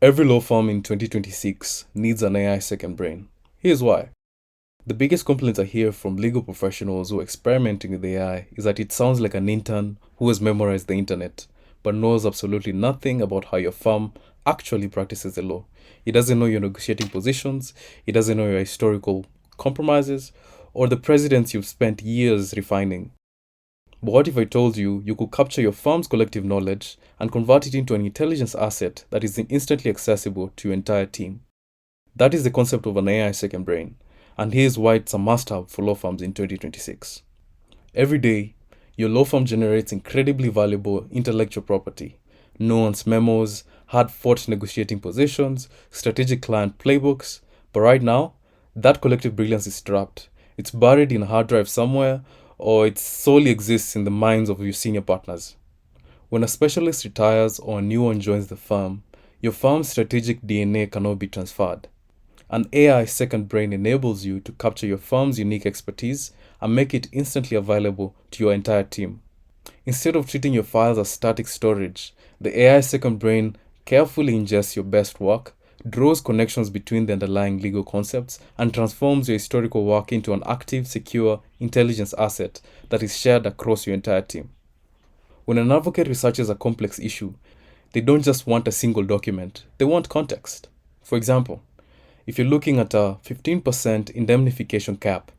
Every law firm in 2026 needs an AI second brain. Here's why. The biggest complaints I hear from legal professionals who are experimenting with AI is that it sounds like an intern who has memorized the internet, but knows absolutely nothing about how your firm actually practices the law. It doesn't know your negotiating positions, it doesn't know your historical compromises, or the precedents you've spent years refining. But what if I told you you could capture your firm's collective knowledge and convert it into an intelligence asset that is instantly accessible to your entire team? That is the concept of an AI second brain, and here's why it's a must-have for law firms in 2026. Every day, your law firm generates incredibly valuable intellectual property, nuanced memos, hard-fought negotiating positions, strategic client playbooks, but right now, that collective brilliance is trapped. It's buried in a hard drive somewhere, or it solely exists in the minds of your senior partners. When a specialist retires or a new one joins the firm, your firm's strategic DNA cannot be transferred. An AI second brain enables you to capture your firm's unique expertise and make it instantly available to your entire team. Instead of treating your files as static storage, the AI second brain carefully ingests your best work, draws connections between the underlying legal concepts, and transforms your historical work into an active, secure intelligence asset that is shared across your entire team. When an advocate researches a complex issue, they don't just want a single document, they want context. For example, if you're looking at a 15% indemnification cap,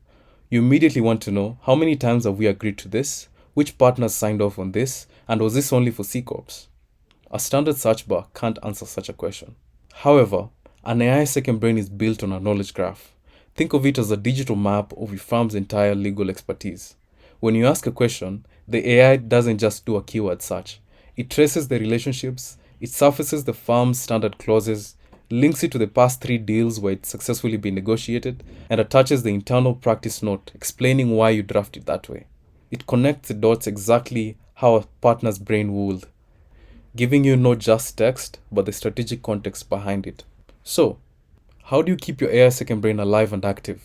you immediately want to know how many times have we agreed to this, which partners signed off on this, and was this only for C Corps? A standard search bar can't answer such a question. However, an AI second brain is built on a knowledge graph. Think of it as a digital map of your firm's entire legal expertise. When you ask a question, the AI doesn't just do a keyword search. It traces the relationships, it surfaces the firm's standard clauses, links it to the past 3 deals where it's successfully been negotiated, and attaches the internal practice note explaining why you drafted that way. It connects the dots exactly how a partner's brain would, giving you not just text, but the strategic context behind it. So, how do you keep your AI second brain alive and active?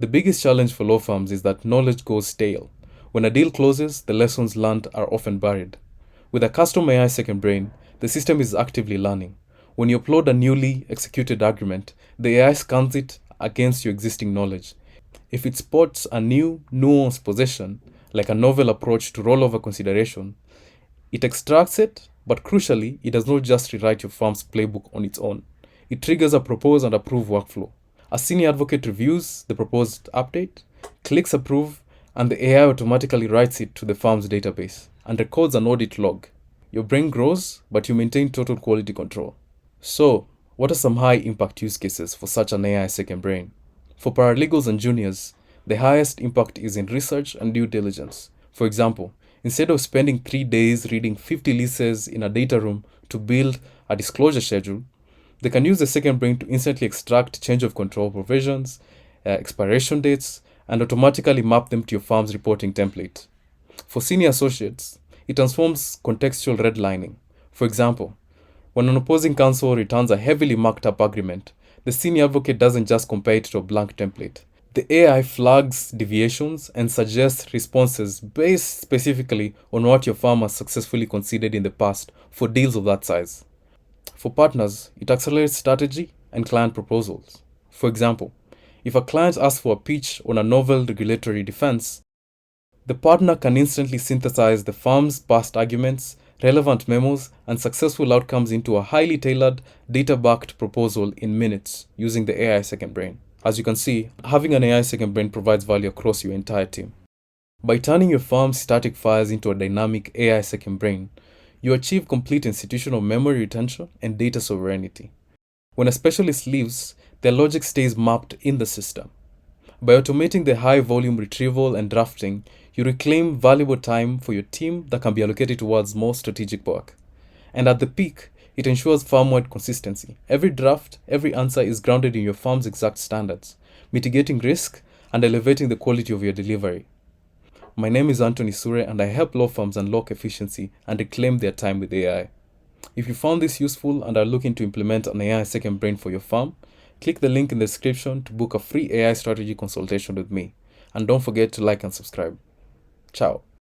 The biggest challenge for law firms is that knowledge goes stale. When a deal closes, the lessons learned are often buried. With a custom AI second brain, the system is actively learning. When you upload a newly executed agreement, the AI scans it against your existing knowledge. If it spots a new, nuanced position, like a novel approach to rollover consideration, it extracts it, but crucially, it does not just rewrite your firm's playbook on its own. It triggers a propose and approve workflow. A senior advocate reviews the proposed update, clicks approve, and the AI automatically writes it to the firm's database and records an audit log. Your brain grows, but you maintain total quality control. So, what are some high-impact use cases for such an AI second brain? For paralegals and juniors, the highest impact is in research and due diligence. For example, instead of spending 3 days reading 50 leases in a data room to build a disclosure schedule, they can use the second brain to instantly extract change of control provisions, expiration dates, and automatically map them to your firm's reporting template. For senior associates, it transforms contextual redlining. For example, when an opposing counsel returns a heavily marked up agreement, the senior advocate doesn't just compare it to a blank template. The AI flags deviations and suggests responses based specifically on what your firm has successfully considered in the past for deals of that size. For partners, it accelerates strategy and client proposals. For example, if a client asks for a pitch on a novel regulatory defense, the partner can instantly synthesize the firm's past arguments, relevant memos, and successful outcomes into a highly tailored, data-backed proposal in minutes using the AI second brain. As you can see, having an AI second brain provides value across your entire team. By turning your firm's static files into a dynamic AI second brain, you achieve complete institutional memory retention and data sovereignty. When a specialist leaves, their logic stays mapped in the system. By automating the high volume retrieval and drafting, you reclaim valuable time for your team that can be allocated towards more strategic work. And at the peak, it ensures firm-wide consistency. Every draft, every answer is grounded in your firm's exact standards, mitigating risk and elevating the quality of your delivery. My name is Anthony Sure, and I help law firms unlock efficiency and reclaim their time with AI. If you found this useful and are looking to implement an AI second brain for your firm, click the link in the description to book a free AI strategy consultation with me. And don't forget to like and subscribe. Ciao.